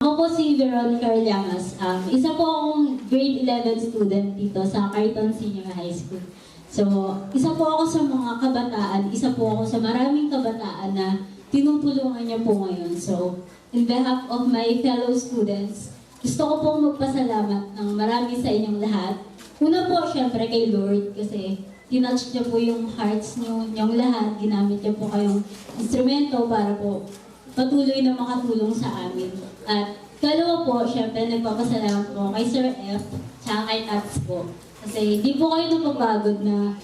Ako po si Veronica Llamas. Isa po akong grade 11 student dito sa Cariton Senior High School. So, isa po ako sa mga kabataan, isa po ako sa maraming kabataan na tinutulungan niya po ngayon. So, in behalf of my fellow students, gusto ko pong magpasalamat ng marami sa inyong lahat. Una po, syempre kay Lord, kasi tinouch niya po yung hearts niyo, niyong lahat. Ginamit niya po kayong instrumento para po patuloy na makatulong sa amin. At kalawa po, syempre nagpapasalamat po kay Sir F. Tsaka kay Tats po. Kasi di po kayo napapagod na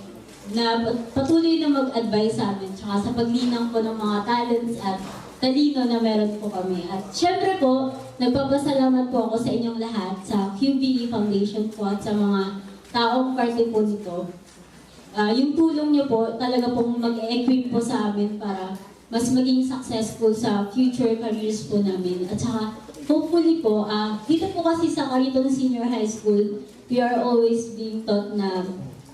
patuloy na mag-advise sa amin. Tsaka sa paglinang po ng mga talents at talino na meron po kami. At syempre po, nagpapasalamat po ako sa inyong lahat, sa QBE Foundation po at sa mga taong parte po nito. Yung tulong niyo po, talaga pong mag-equip po sa amin para mas maging successful sa future careers po namin. At saka, hopefully po, dito po kasi sa Cariton Senior High School, we are always being taught na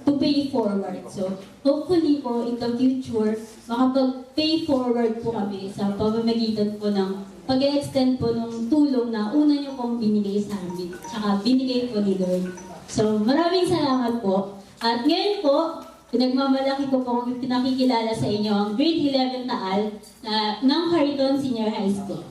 to pay forward. So, hopefully po, in the future, makapag-pay forward po kami sa pamamagitan po ng pag-extend po ng tulong na una niyo pong binigay sa amin. Tsaka binigay po ni Lord. So, maraming salamat po. At ngayon po, pinagmamalaki ko pong pinakikilala sa inyo ang grade 11 Taal ng Cariton Senior High School.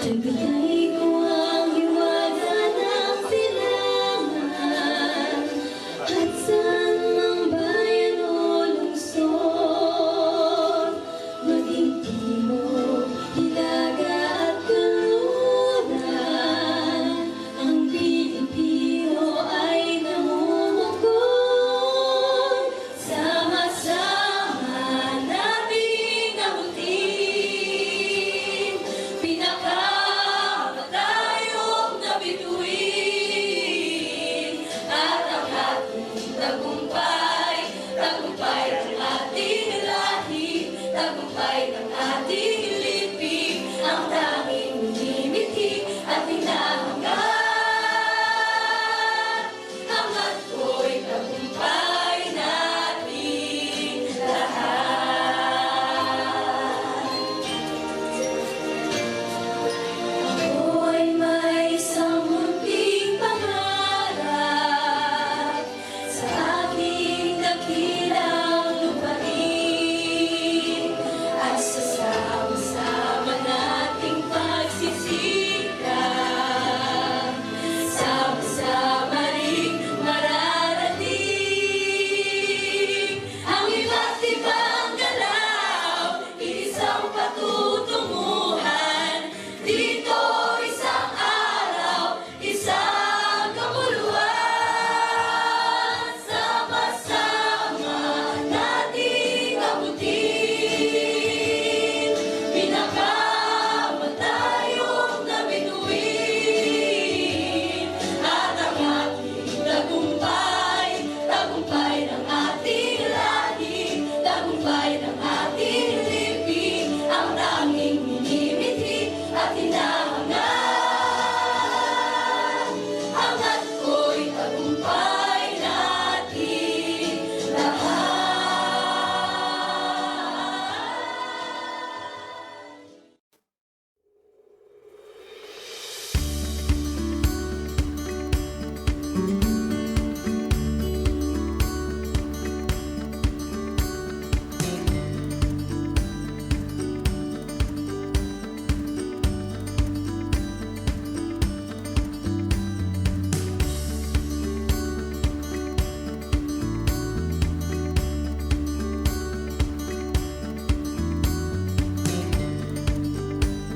Nagbigay ko ang hiwaga ng silangan at saan mang bayan o lungsod, maging timog, hilaga at kanluran, ang Pilipino ay namumugod. Sama-sama nating nabutin, pinaka